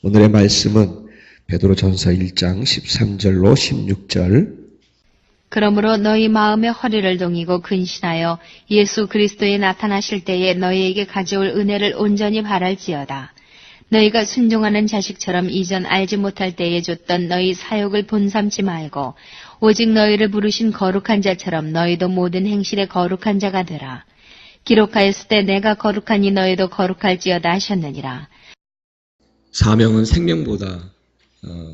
오늘의 말씀은 베드로전서 1장 13절로 16절. 그러므로 너희 마음의 허리를 동이고 근신하여 예수 그리스도에 나타나실 때에 너희에게 가져올 은혜를 온전히 바랄지어다. 너희가 순종하는 자식처럼 이전 알지 못할 때에 줬던 너희 사욕을 본삼지 말고 오직 너희를 부르신 거룩한 자처럼 너희도 모든 행실에 거룩한 자가 되라. 기록하였을 때 내가 거룩하니 너희도 거룩할지어다 하셨느니라. 사명은 생명보다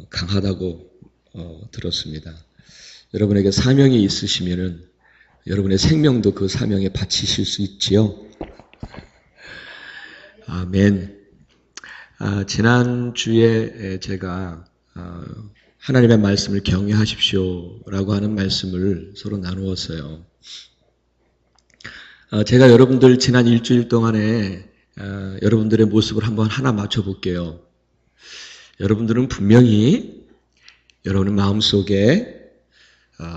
강하다고 들었습니다. 여러분에게 사명이 있으시면은 여러분의 생명도 그 사명에 바치실 수 있지요. 아멘. 지난주에 제가 하나님의 말씀을 경외하십시오라고 하는 말씀을 서로 나누었어요. 제가 여러분들 지난 일주일 동안에 여러분들의 모습을 한번 하나 맞춰볼게요. 여러분들은 분명히 여러분의 마음속에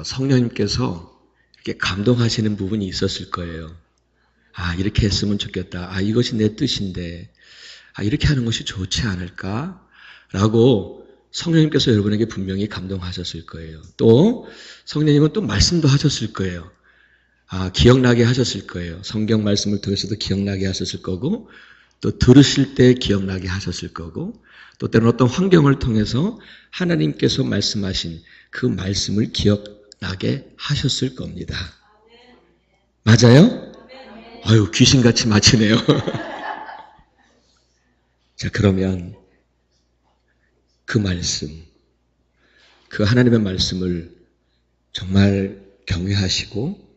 성령님께서 이렇게 감동하시는 부분이 있었을 거예요. 이렇게 했으면 좋겠다. 이것이 내 뜻인데, 이렇게 하는 것이 좋지 않을까? 라고 성령님께서 여러분에게 분명히 감동하셨을 거예요. 또 성령님은 또 말씀도 하셨을 거예요. 기억나게 하셨을 거예요. 성경 말씀을 통해서도 기억나게 하셨을 거고, 또 들으실 때 기억나게 하셨을 거고, 또 때로는 어떤 환경을 통해서 하나님께서 말씀하신 그 말씀을 기억나게 하셨을 겁니다. 맞아요? 귀신같이 맞히네요. 자, 그러면 그 말씀, 그 하나님의 말씀을 정말 경외하시고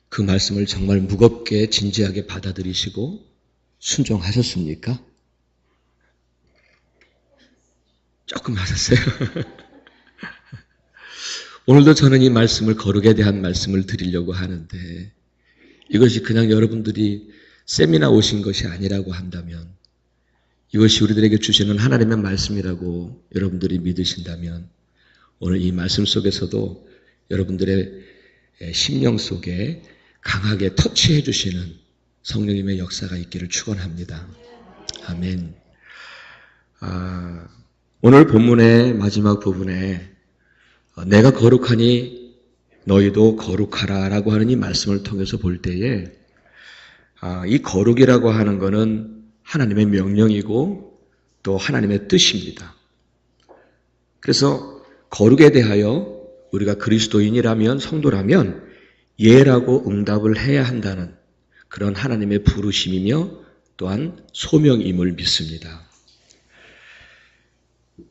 그 말씀을 정말 무겁게 진지하게 받아들이시고 순종하셨습니까? 조금 하셨어요. 오늘도 저는 이 말씀을 거룩에 대한 말씀을 드리려고 하는데 이것이 그냥 여러분들이 세미나 오신 것이 아니라고 한다면 이것이 우리들에게 주시는 하나님의 말씀이라고 여러분들이 믿으신다면 오늘 이 말씀 속에서도 여러분들의 심령 속에 강하게 터치해 주시는 성령님의 역사가 있기를 축원합니다. 아멘. 오늘 본문의 마지막 부분에 내가 거룩하니 너희도 거룩하라 라고 하는 이 말씀을 통해서 볼 때에 이 거룩이라고 하는 것은 하나님의 명령이고 또 하나님의 뜻입니다. 그래서 거룩에 대하여 우리가 그리스도인이라면 성도라면 예라고 응답을 해야 한다는 그런 하나님의 부르심이며 또한 소명임을 믿습니다.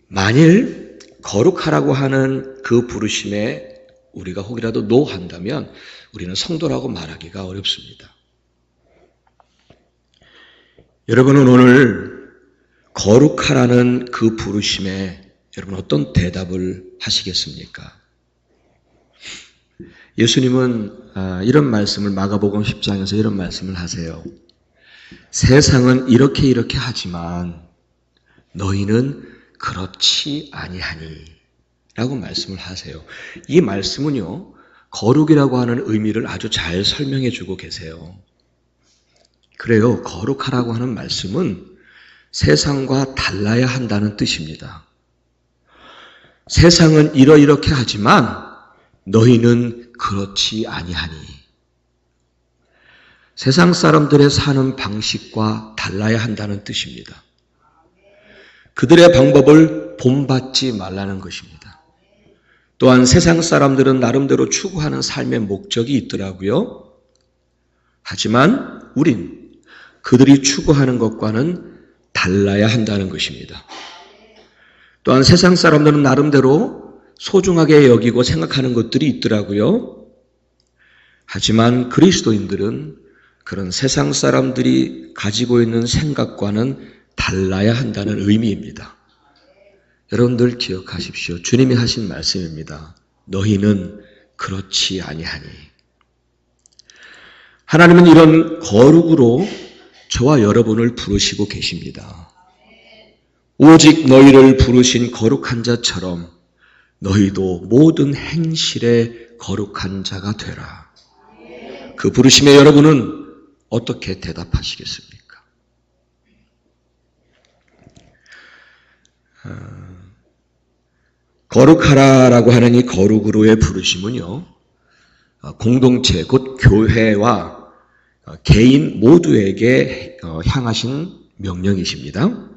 만일 거룩하라고 하는 그 부르심에 우리가 혹이라도 노한다면 우리는 성도라고 말하기가 어렵습니다. 여러분은 오늘 거룩하라는 그 부르심에 여러분 어떤 대답을 하시겠습니까? 예수님은 이런 말씀을 마가복음 10장에서 이런 말씀을 하세요. 세상은 이렇게 하지만 너희는 그렇지 아니하니 라고 말씀을 하세요. 이 말씀은요, 거룩이라고 하는 의미를 아주 잘 설명해 주고 계세요. 그래요. 거룩하라고 하는 말씀은 세상과 달라야 한다는 뜻입니다. 세상은 이렇게 하지만 너희는 그렇지 아니하니. 세상 사람들의 사는 방식과 달라야 한다는 뜻입니다. 그들의 방법을 본받지 말라는 것입니다. 또한 세상 사람들은 나름대로 추구하는 삶의 목적이 있더라고요. 하지만 우린 그들이 추구하는 것과는 달라야 한다는 것입니다. 또한 세상 사람들은 나름대로 소중하게 여기고 생각하는 것들이 있더라고요. 하지만 그리스도인들은 그런 세상 사람들이 가지고 있는 생각과는 달라야 한다는 의미입니다. 여러분들 기억하십시오. 주님이 하신 말씀입니다. 너희는 그렇지 아니하니. 하나님은 이런 거룩으로 저와 여러분을 부르시고 계십니다. 오직 너희를 부르신 거룩한 자처럼 너희도 모든 행실에 거룩한 자가 되라. 그 부르심에 여러분은 어떻게 대답하시겠습니까? 거룩하라라고 하는 이 거룩으로의 부르심은요, 공동체, 곧 교회와 개인 모두에게 향하신 명령이십니다.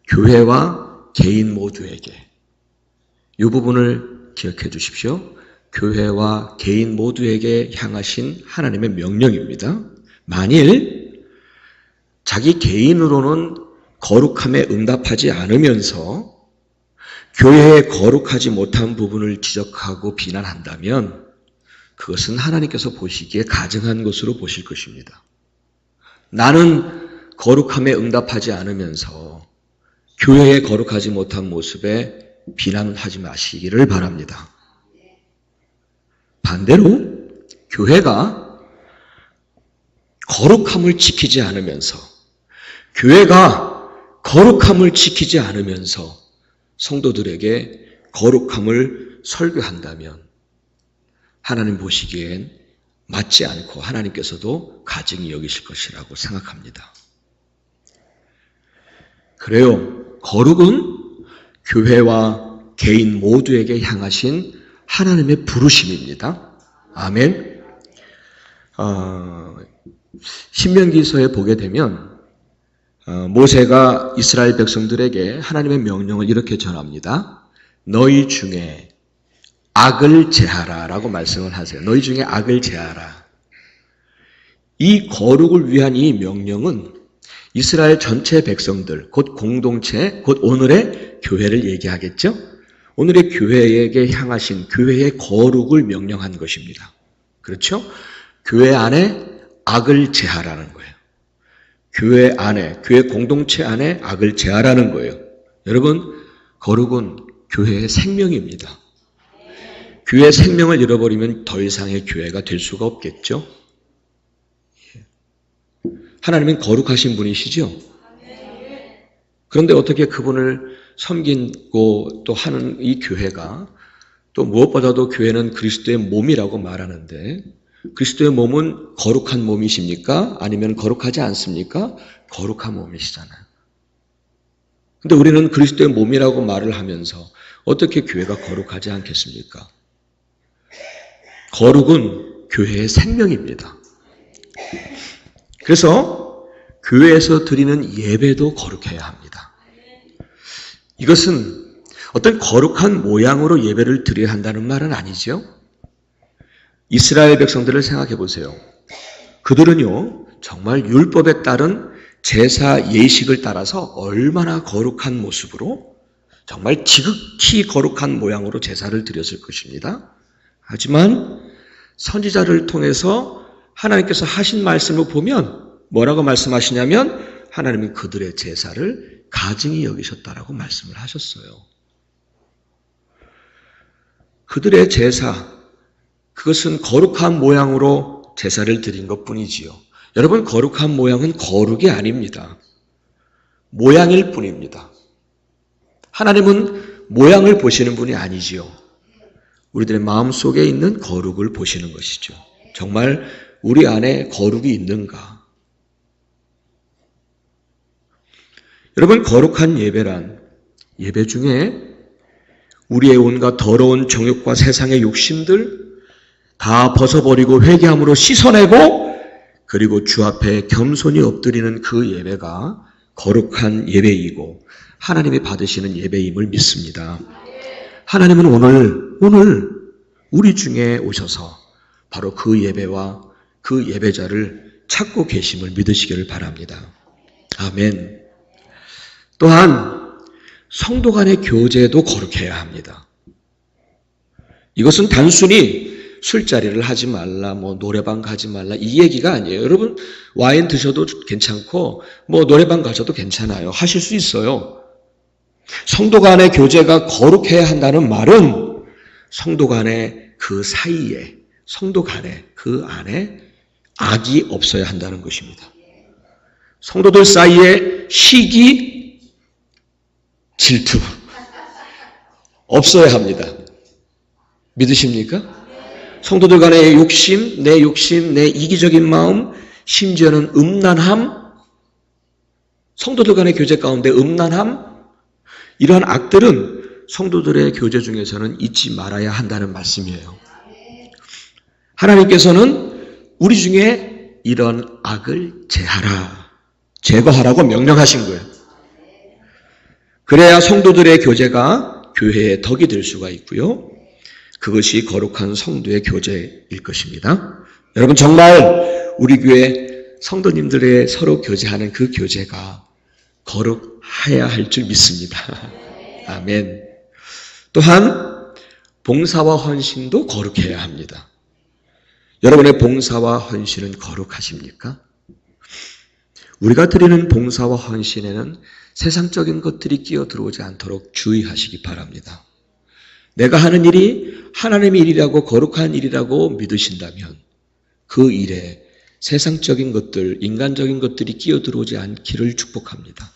교회와 개인 모두에게. 이 부분을 기억해 주십시오. 교회와 개인 모두에게 향하신 하나님의 명령입니다. 만일 자기 개인으로는 거룩함에 응답하지 않으면서 교회에 거룩하지 못한 부분을 지적하고 비난한다면 그것은 하나님께서 보시기에 가증한 것으로 보실 것입니다. 나는 거룩함에 응답하지 않으면서 교회에 거룩하지 못한 모습에 비난하지 마시기를 바랍니다. 반대로 교회가 거룩함을 지키지 않으면서 교회가 거룩함을 지키지 않으면서 성도들에게 거룩함을 설교한다면 하나님 보시기엔 맞지 않고 하나님께서도 가증히 여기실 것이라고 생각합니다. 그래요. 거룩은 교회와 개인 모두에게 향하신 하나님의 부르심입니다. 아멘. 신명기서에 보게 되면 모세가 이스라엘 백성들에게 하나님의 명령을 이렇게 전합니다. 너희 중에 악을 제하라 라고 말씀을 하세요. 너희 중에 악을 제하라. 이 거룩을 위한 이 명령은 이스라엘 전체 백성들, 곧 공동체, 곧 오늘의 교회를 얘기하겠죠? 오늘의 교회에게 향하신 교회의 거룩을 명령한 것입니다. 그렇죠? 교회 안에 악을 제하라는 거예요. 교회 안에, 교회 공동체 안에 악을 제하라는 거예요. 여러분, 거룩은 교회의 생명입니다. 교회의 생명을 잃어버리면 더 이상의 교회가 될 수가 없겠죠? 하나님은 거룩하신 분이시죠? 그런데 어떻게 그분을 섬기고 또 하는 이 교회가 또 무엇보다도 교회는 그리스도의 몸이라고 말하는데 그리스도의 몸은 거룩한 몸이십니까? 아니면 거룩하지 않습니까? 거룩한 몸이시잖아요. 근데 우리는 그리스도의 몸이라고 말을 하면서 어떻게 교회가 거룩하지 않겠습니까? 거룩은 교회의 생명입니다. 그래서 교회에서 드리는 예배도 거룩해야 합니다. 이것은 어떤 거룩한 모양으로 예배를 드려야 한다는 말은 아니죠. 이스라엘 백성들을 생각해 보세요. 그들은요, 정말 율법에 따른 제사 예식을 따라서 얼마나 거룩한 모습으로 정말 지극히 거룩한 모양으로 제사를 드렸을 것입니다. 하지만 선지자를 통해서 하나님께서 하신 말씀을 보면 뭐라고 말씀하시냐면 하나님은 그들의 제사를 가증히 여기셨다라고 말씀을 하셨어요. 그들의 제사, 그것은 거룩한 모양으로 제사를 드린 것뿐이지요. 여러분, 거룩한 모양은 거룩이 아닙니다. 모양일 뿐입니다. 하나님은 모양을 보시는 분이 아니지요. 우리들의 마음속에 있는 거룩을 보시는 것이죠. 정말 우리 안에 거룩이 있는가? 여러분, 거룩한 예배란 예배 중에 우리의 온갖 더러운 정욕과 세상의 욕심들 다 벗어버리고 회개함으로 씻어내고 그리고 주 앞에 겸손히 엎드리는 그 예배가 거룩한 예배이고 하나님이 받으시는 예배임을 믿습니다. 하나님은 오늘 우리 중에 오셔서 바로 그 예배와 그 예배자를 찾고 계심을 믿으시기를 바랍니다. 아멘. 또한 성도 간의 교제도 거룩해야 합니다. 이것은 단순히 술자리를 하지 말라, 노래방 가지 말라 이 얘기가 아니에요. 여러분, 와인 드셔도 괜찮고 노래방 가셔도 괜찮아요. 하실 수 있어요. 성도 간의 교제가 거룩해야 한다는 말은 성도 간의 그 사이에, 성도 간의 그 안에 악이 없어야 한다는 것입니다. 성도들 사이에 시기, 질투 없어야 합니다. 믿으십니까? 성도들 간의 욕심, 내 이기적인 마음, 심지어는 음란함, 성도들 간의 교제 가운데 음란함, 이러한 악들은 성도들의 교제 중에서는 잊지 말아야 한다는 말씀이에요. 하나님께서는 우리 중에 이런 악을 제거하라고 명령하신 거예요. 그래야 성도들의 교제가 교회의 덕이 될 수가 있고요. 그것이 거룩한 성도의 교제일 것입니다. 여러분, 정말 우리 교회 성도님들의 서로 교제하는 그 교제가 거룩해야 할 줄 믿습니다. 아멘. 또한 봉사와 헌신도 거룩해야 합니다. 여러분의 봉사와 헌신은 거룩하십니까? 우리가 드리는 봉사와 헌신에는 세상적인 것들이 끼어들어오지 않도록 주의하시기 바랍니다. 내가 하는 일이 하나님의 일이라고 거룩한 일이라고 믿으신다면 그 일에 세상적인 것들, 인간적인 것들이 끼어들어오지 않기를 축복합니다.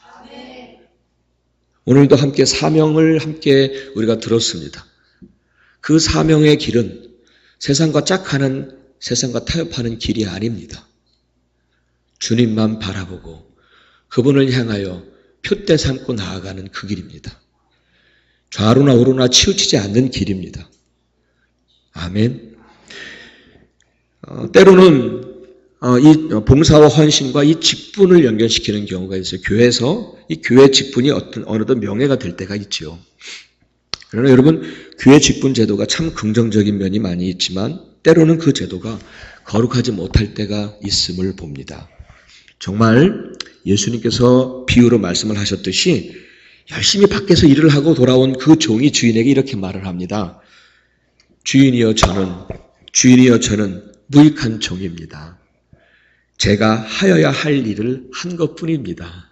오늘도 함께 사명을 함께 우리가 들었습니다. 그 사명의 길은 세상과 짝하는, 세상과 타협하는 길이 아닙니다. 주님만 바라보고 그분을 향하여 표대 삼고 나아가는 그 길입니다. 좌로나 우로나 치우치지 않는 길입니다. 아멘. 때로는 이 봉사와 헌신과 이 직분을 연결시키는 경우가 있어요. 교회에서 이 교회 직분이 어느덧 명예가 될 때가 있죠. 그러나 여러분, 교회 직분 제도가 참 긍정적인 면이 많이 있지만 때로는 그 제도가 거룩하지 못할 때가 있음을 봅니다. 정말 예수님께서 비유로 말씀을 하셨듯이 열심히 밖에서 일을 하고 돌아온 그 종이 주인에게 이렇게 말을 합니다. 주인이여 저는 무익한 종입니다. 제가 하여야 할 일을 한 것뿐입니다.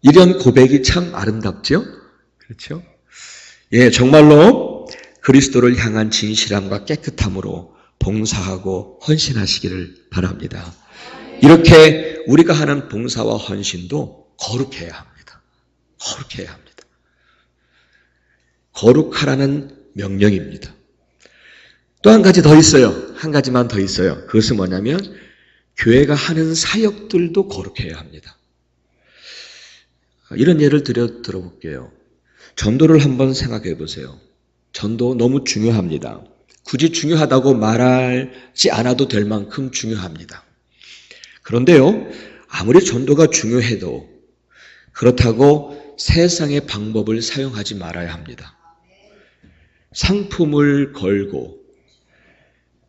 이런 고백이 참 아름답죠? 그렇죠? 예, 정말로 그리스도를 향한 진실함과 깨끗함으로 봉사하고 헌신하시기를 바랍니다. 이렇게 우리가 하는 봉사와 헌신도 거룩해야 합니다. 거룩해야 합니다. 거룩하라는 명령입니다. 또 한 가지 더 있어요. 한 가지만 더 있어요. 그것은 뭐냐면 교회가 하는 사역들도 거룩해야 합니다. 이런 예를 들어볼게요. 전도를 한번 생각해 보세요. 전도 너무 중요합니다. 굳이 중요하다고 말하지 않아도 될 만큼 중요합니다. 그런데요, 아무리 전도가 중요해도 그렇다고 세상의 방법을 사용하지 말아야 합니다. 상품을 걸고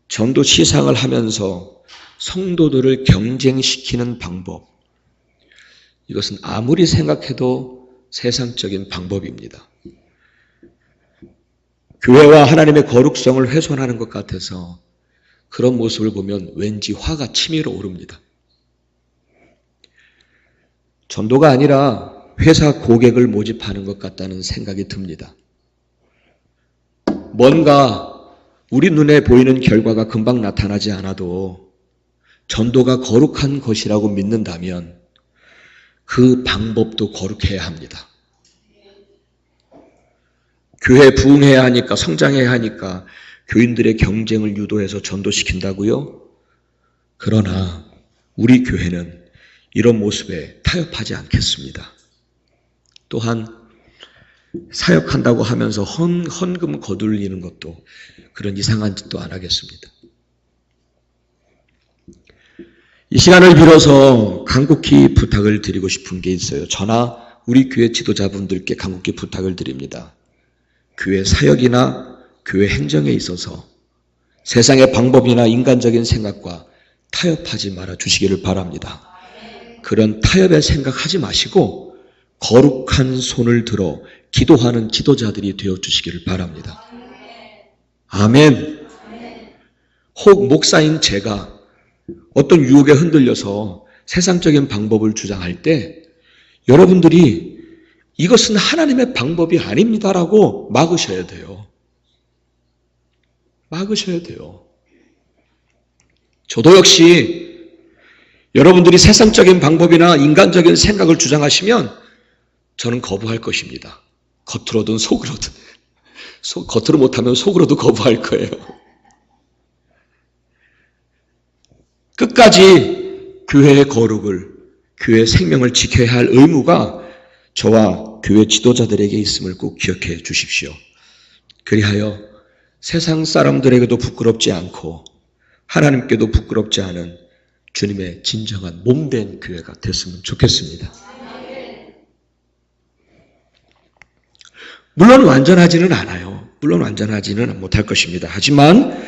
전도 시상을 하면서 성도들을 경쟁시키는 방법, 이것은 아무리 생각해도 세상적인 방법입니다. 교회와 하나님의 거룩성을 훼손하는 것 같아서 그런 모습을 보면 왠지 화가 치밀어 오릅니다. 전도가 아니라 회사 고객을 모집하는 것 같다는 생각이 듭니다. 뭔가 우리 눈에 보이는 결과가 금방 나타나지 않아도 전도가 거룩한 것이라고 믿는다면 그 방법도 거룩해야 합니다. 교회 부흥해야 하니까, 성장해야 하니까 교인들의 경쟁을 유도해서 전도시킨다고요? 그러나 우리 교회는 이런 모습에 타협하지 않겠습니다. 또한 사역한다고 하면서 헌금 거둘리는 것도 그런 이상한 짓도 안 하겠습니다. 이 시간을 빌어서 간곡히 부탁을 드리고 싶은 게 있어요. 저나 우리 교회 지도자분들께 간곡히 부탁을 드립니다. 교회 사역이나 교회 행정에 있어서 세상의 방법이나 인간적인 생각과 타협하지 말아 주시기를 바랍니다. 그런 타협의 생각하지 마시고 거룩한 손을 들어 기도하는 지도자들이 되어주시기를 바랍니다. 아멘. 혹 목사인 제가 어떤 유혹에 흔들려서 세상적인 방법을 주장할 때 여러분들이 이것은 하나님의 방법이 아닙니다라고 막으셔야 돼요. 막으셔야 돼요. 저도 역시 여러분들이 세상적인 방법이나 인간적인 생각을 주장하시면 저는 거부할 것입니다. 겉으로든 속으로든. 겉으로 못하면 속으로도 거부할 거예요. 끝까지 교회의 거룩을, 교회의 생명을 지켜야 할 의무가 저와 교회 지도자들에게 있음을 꼭 기억해 주십시오. 그리하여 세상 사람들에게도 부끄럽지 않고 하나님께도 부끄럽지 않은 주님의 진정한 몸된 교회가 됐으면 좋겠습니다. 물론 완전하지는 않아요. 물론 완전하지는 못할 것입니다. 하지만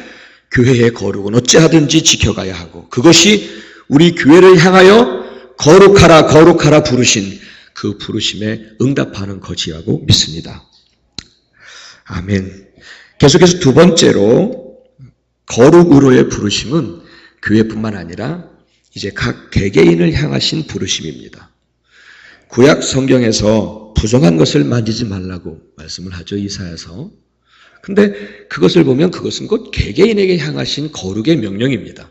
교회의 거룩은 어찌하든지 지켜가야 하고 그것이 우리 교회를 향하여 거룩하라 거룩하라 부르신 그 부르심에 응답하는 것이라고 믿습니다. 아멘. 계속해서 두 번째로 거룩으로의 부르심은 교회뿐만 아니라 이제 각 개개인을 향하신 부르심입니다. 구약 성경에서 부정한 것을 만지지 말라고 말씀을 하죠. 이사야서. 근데 그것을 보면 그것은 곧 개개인에게 향하신 거룩의 명령입니다.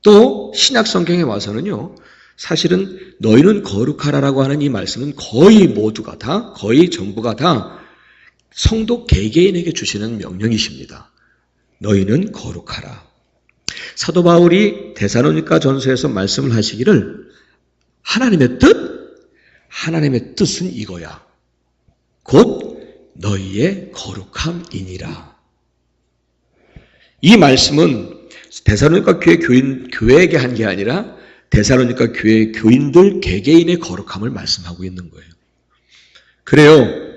또 신약 성경에 와서는요. 사실은 너희는 거룩하라라고 하는 이 말씀은 거의 모두가 다 거의 전부가 다 성도 개개인에게 주시는 명령이십니다. 너희는 거룩하라. 사도 바울이 데살로니가 전서에서 말씀을 하시기를 하나님의 뜻은 이거야. 곧 너희의 거룩함이니라. 이 말씀은 데살로니가 교회에게 한 게 아니라 데살로니가 교회 교인들 개개인의 거룩함을 말씀하고 있는 거예요. 그래요.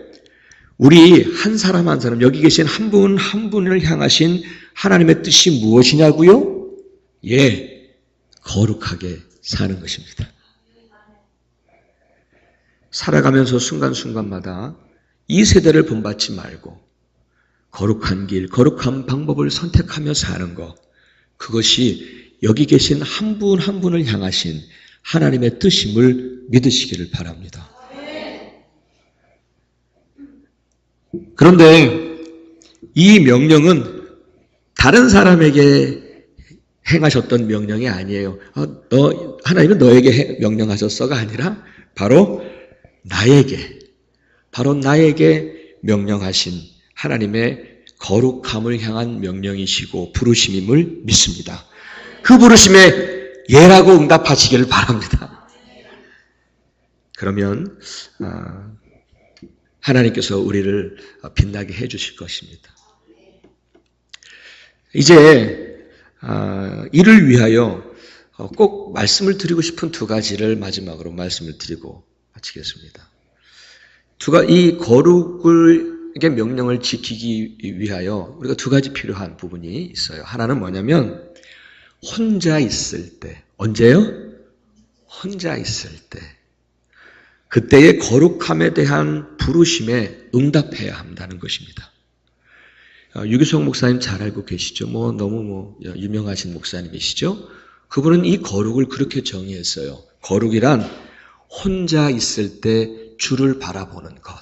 우리 한 사람 한 사람 여기 계신 한 분 한 분을 향하신 하나님의 뜻이 무엇이냐고요? 예, 거룩하게 사는 것입니다. 살아가면서 순간순간마다 이 세대를 본받지 말고 거룩한 길, 거룩한 방법을 선택하며 사는 것, 그것이 여기 계신 한 분 한 분을 향하신 하나님의 뜻임을 믿으시기를 바랍니다. 그런데 이 명령은 다른 사람에게 행하셨던 명령이 아니에요. 하나님은 너에게 명령하셨어가 아니라 바로 나에게 명령하신 하나님의 거룩함을 향한 명령이시고 부르심임을 믿습니다. 그 부르심에 예라고 응답하시기를 바랍니다. 그러면 하나님께서 우리를 빛나게 해주실 것입니다. 이제 이를 위하여 꼭 말씀을 드리고 싶은 두 가지를 마지막으로 말씀을 드리고 마치겠습니다. 이 거룩의 명령을 지키기 위하여 우리가 두 가지 필요한 부분이 있어요. 하나는 뭐냐면 혼자 있을 때. 언제요? 혼자 있을 때. 그때의 거룩함에 대한 부르심에 응답해야 한다는 것입니다. 유기성 목사님 잘 알고 계시죠? 너무 유명하신 목사님이시죠? 그분은 이 거룩을 그렇게 정의했어요. 거룩이란 혼자 있을 때 주를 바라보는 것.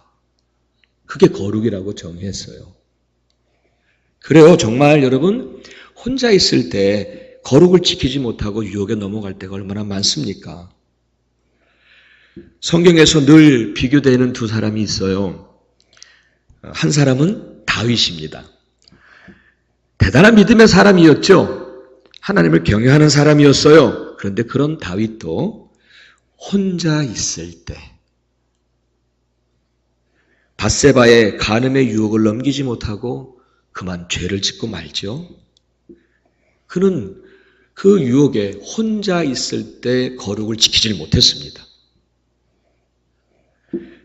그게 거룩이라고 정의했어요. 그래요. 정말 여러분, 혼자 있을 때 거룩을 지키지 못하고 유혹에 넘어갈 때가 얼마나 많습니까? 성경에서 늘 비교되는 두 사람이 있어요. 한 사람은 다윗입니다. 대단한 믿음의 사람이었죠. 하나님을 경외하는 사람이었어요. 그런데 그런 다윗도 혼자 있을 때 밧세바의 간음의 유혹을 넘기지 못하고 그만 죄를 짓고 말죠. 그는 그 유혹에 혼자 있을 때 거룩을 지키질 못했습니다.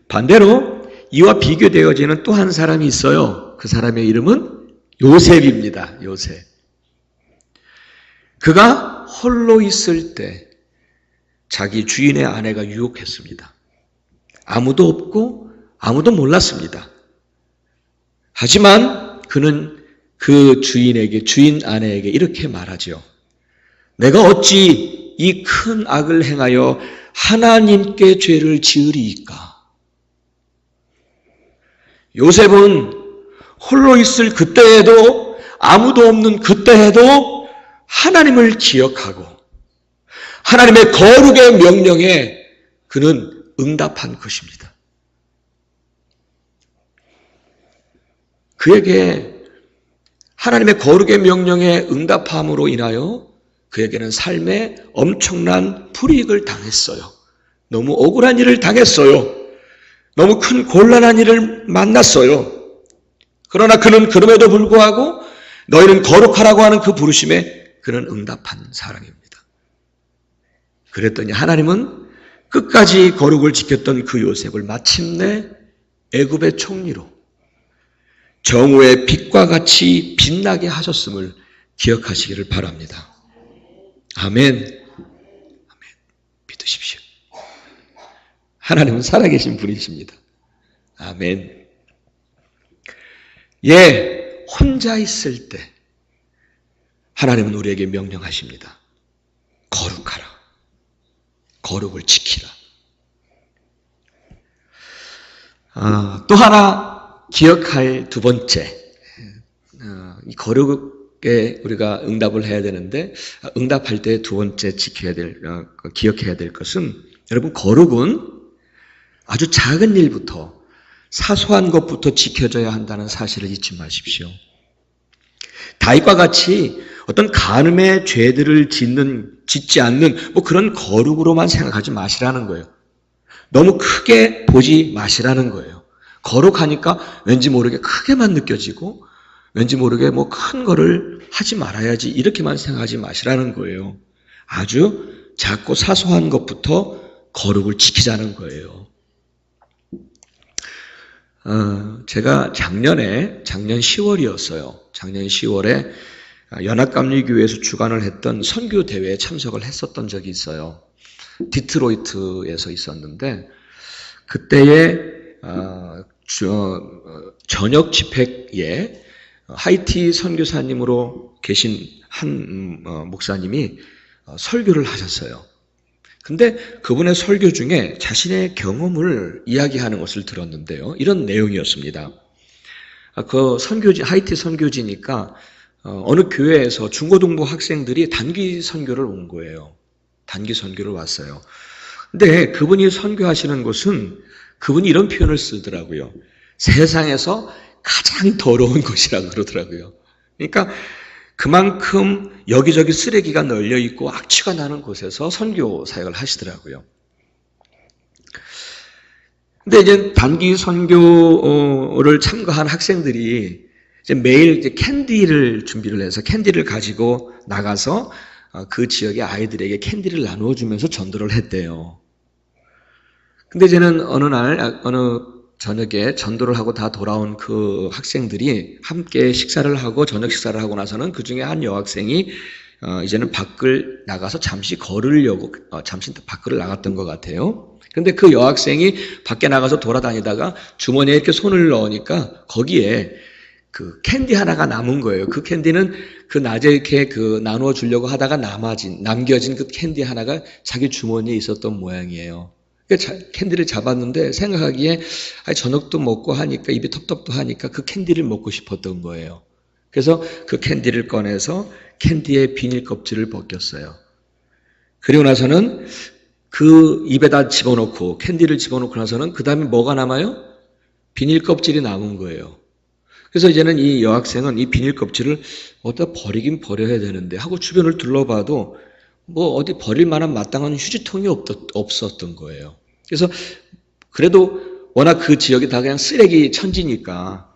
반대로 이와 비교되어지는 또 한 사람이 있어요. 그 사람의 이름은 요셉입니다. 요셉. 그가 홀로 있을 때 자기 주인의 아내가 유혹했습니다. 아무도 없고 아무도 몰랐습니다. 하지만 그는 그 주인 아내에게 이렇게 말하죠. 내가 어찌 이 큰 악을 행하여 하나님께 죄를 지으리이까? 요셉은 홀로 있을 그때에도 아무도 없는 그때에도 하나님을 기억하고 하나님의 거룩의 명령에 그는 응답한 것입니다. 그에게 하나님의 거룩의 명령에 응답함으로 인하여 그에게는 삶에 엄청난 불이익을 당했어요. 너무 억울한 일을 당했어요. 너무 큰 곤란한 일을 만났어요. 그러나 그는 그럼에도 불구하고 너희는 거룩하라고 하는 그 부르심에 그는 응답한 사람입니다. 그랬더니 하나님은 끝까지 거룩을 지켰던 그 요셉을 마침내 애굽의 총리로 정오의 빛과 같이 빛나게 하셨음을 기억하시기를 바랍니다. 아멘. 아멘. 믿으십시오. 하나님은 살아계신 분이십니다. 아멘. 예, 혼자 있을 때 하나님은 우리에게 명령하십니다. 거룩하라. 거룩을 지키라. 또 하나 기억할 두 번째, 이 거룩에 우리가 응답을 해야 되는데 응답할 때 두 번째 기억해야 될 것은 여러분 거룩은 아주 작은 일부터 사소한 것부터 지켜져야 한다는 사실을 잊지 마십시오. 다윗과 같이 어떤 간음의 죄들을 짓지 않는 그런 거룩으로만 생각하지 마시라는 거예요. 너무 크게 보지 마시라는 거예요. 거룩하니까 왠지 모르게 크게만 느껴지고 왠지 모르게 큰 거를 하지 말아야지 이렇게만 생각하지 마시라는 거예요. 아주 작고 사소한 것부터 거룩을 지키자는 거예요. 제가 작년 10월이었어요. 작년 10월에 연합감리교회에서 주관을 했던 선교 대회에 참석을 했었던 적이 있어요. 디트로이트에서 있었는데 그때에 저녁 집회에 하이티 선교사님으로 계신 한 목사님이 설교를 하셨어요. 근데 그분의 설교 중에 자신의 경험을 이야기하는 것을 들었는데요. 이런 내용이었습니다. 하이티 선교지니까 어느 교회에서 중고등부 학생들이 단기 선교를 온 거예요. 단기 선교를 왔어요. 근데 그분이 선교하시는 곳은 그분이 이런 표현을 쓰더라고요. 세상에서 가장 더러운 곳이라고 그러더라고요. 그러니까 그만큼 여기저기 쓰레기가 널려 있고 악취가 나는 곳에서 선교 사역을 하시더라고요. 근데 이제 단기 선교를 참가한 학생들이 이제 매일 이제 캔디를 준비를 해서 캔디를 가지고 나가서 그 지역의 아이들에게 캔디를 나누어 주면서 전도를 했대요. 근데 이제는 어느 저녁에 전도를 하고 다 돌아온 그 학생들이 함께 식사를 하고 저녁 식사를 하고 나서는 그 중에 한 여학생이 이제는 밖을 나가서 잠시 걸으려고 잠시 밖을 나갔던 것 같아요. 근데 그 여학생이 밖에 나가서 돌아다니다가 주머니에 이렇게 손을 넣으니까 거기에 그 캔디 하나가 남은 거예요. 그 캔디는 그 낮에 이렇게 나누어 주려고 하다가 남겨진 그 캔디 하나가 자기 주머니에 있었던 모양이에요. 캔디를 잡았는데 생각하기에 저녁도 먹고 하니까 입이 텁텁도 하니까 그 캔디를 먹고 싶었던 거예요. 그래서 그 캔디를 꺼내서 캔디의 비닐 껍질을 벗겼어요. 그리고 나서는 그 입에다 집어넣고 캔디를 집어넣고 나서는 그 다음에 뭐가 남아요? 비닐 껍질이 남은 거예요. 그래서 이제는 이 여학생은 이 비닐 껍질을 어디다 버리긴 버려야 되는데 하고 주변을 둘러봐도 어디 버릴 만한 마땅한 휴지통이 없었던 거예요. 그래서 그래도 워낙 그 지역이 다 그냥 쓰레기 천지니까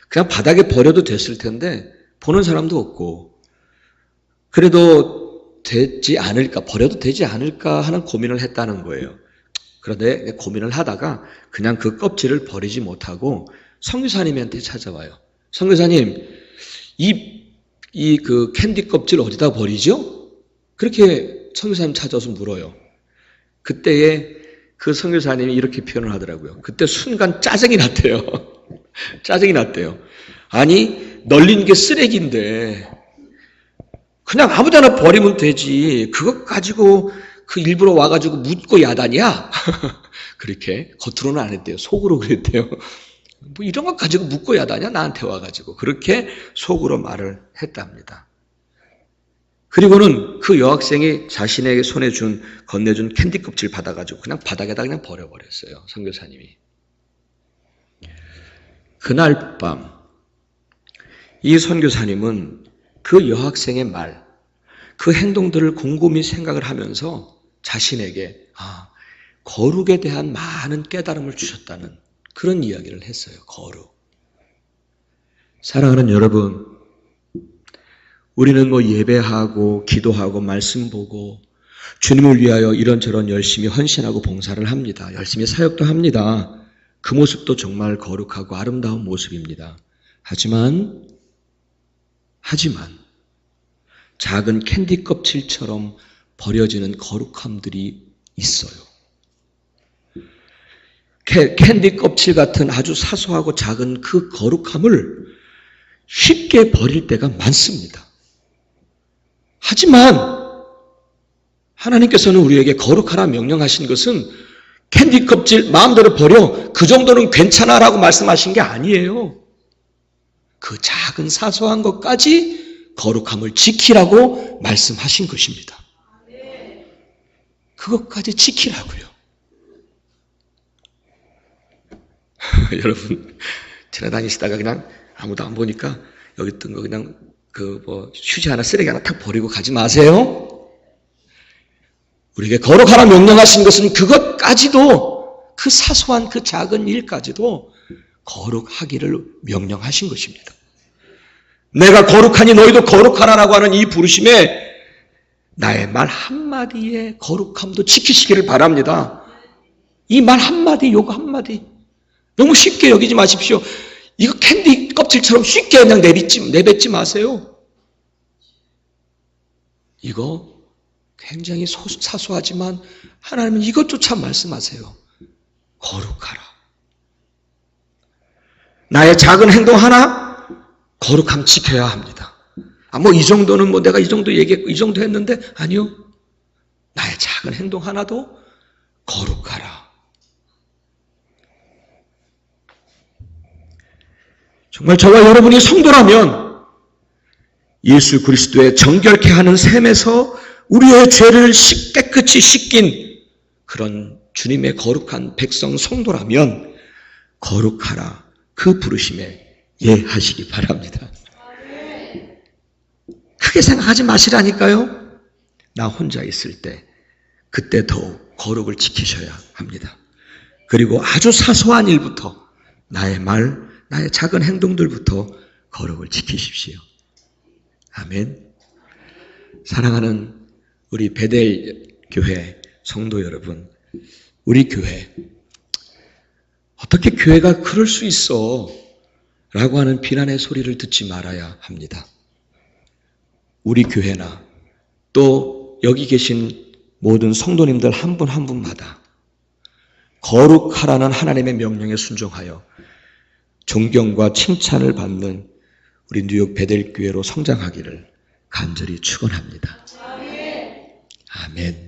그냥 바닥에 버려도 됐을 텐데 보는 사람도 없고 그래도 되지 않을까, 버려도 되지 않을까 하는 고민을 했다는 거예요. 그런데 고민을 하다가 그냥 그 껍질을 버리지 못하고 선교사님한테 찾아와요. 선교사님, 그 캔디 껍질 어디다 버리죠? 그렇게 선교사님 찾아서 물어요. 그때에 그 선교사님이 이렇게 표현을 하더라고요. 그때 순간 짜증이 났대요. 짜증이 났대요. 아니, 널린 게 쓰레기인데 그냥 아무데나 버리면 되지. 그것 가지고 그 일부러 와가지고 묻고 야단이야? 그렇게 겉으로는 안 했대요. 속으로 그랬대요. 이런 것 가지고 묻고 야단이야? 나한테 와가지고. 그렇게 속으로 말을 했답니다. 그리고는 그 여학생이 자신에게 건네준 캔디 껍질 받아가지고 그냥 바닥에다 그냥 버려버렸어요. 선교사님이. 그날 밤, 이 선교사님은 그 여학생의 말, 그 행동들을 곰곰이 생각을 하면서 자신에게, 거룩에 대한 많은 깨달음을 주셨다는 그런 이야기를 했어요. 거룩. 사랑하는 여러분, 우리는 예배하고 기도하고 말씀 보고 주님을 위하여 이런저런 열심히 헌신하고 봉사를 합니다. 열심히 사역도 합니다. 그 모습도 정말 거룩하고 아름다운 모습입니다. 하지만 작은 캔디 껍질처럼 버려지는 거룩함들이 있어요. 캔디 껍질 같은 아주 사소하고 작은 그 거룩함을 쉽게 버릴 때가 많습니다. 하지만 하나님께서는 우리에게 거룩하라 명령하신 것은 캔디 껍질 마음대로 버려 그 정도는 괜찮아라고 말씀하신 게 아니에요. 그 작은 사소한 것까지 거룩함을 지키라고 말씀하신 것입니다. 그것까지 지키라고요. 여러분 지나다니시다가 그냥 아무도 안 보니까 여기 있던 거 그냥 휴지 하나 쓰레기 하나 탁 버리고 가지 마세요. 우리에게 거룩하라 명령하신 것은 그것까지도 그 사소한 그 작은 일까지도 거룩하기를 명령하신 것입니다. 내가 거룩하니 너희도 거룩하라라고 하는 이 부르심에 나의 말 한마디의 거룩함도 지키시기를 바랍니다. 이 말 한마디, 요거 한마디 너무 쉽게 여기지 마십시오. 이거 캔디 껍질처럼 쉽게 그냥 내뱉지 마세요. 이거 굉장히 사소하지만 하나님은 이것조차 말씀하세요. 거룩하라. 나의 작은 행동 하나 거룩함 지켜야 합니다. 이 정도는 내가 이 정도 얘기했고 이 정도 했는데 아니요. 나의 작은 행동 하나도 거룩하라. 정말 저와 여러분이 성도라면 예수 그리스도의 정결케 하는 셈에서 우리의 죄를 깨끗이 씻긴 그런 주님의 거룩한 백성 성도라면 거룩하라 그 부르심에 예하시기 바랍니다. 크게 생각하지 마시라니까요. 나 혼자 있을 때 그때 더욱 거룩을 지키셔야 합니다. 그리고 아주 사소한 일부터 나의 말, 나의 작은 행동들부터 거룩을 지키십시오. 아멘. 사랑하는 우리 베델 교회 성도 여러분, 우리 교회 어떻게 교회가 그럴 수 있어? 라고 하는 비난의 소리를 듣지 말아야 합니다. 우리 교회나 또 여기 계신 모든 성도님들 한 분 한 분마다 거룩하라는 하나님의 명령에 순종하여 존경과 칭찬을 받는 우리 뉴욕 베델 교회로 성장하기를 간절히 축원합니다. 아멘.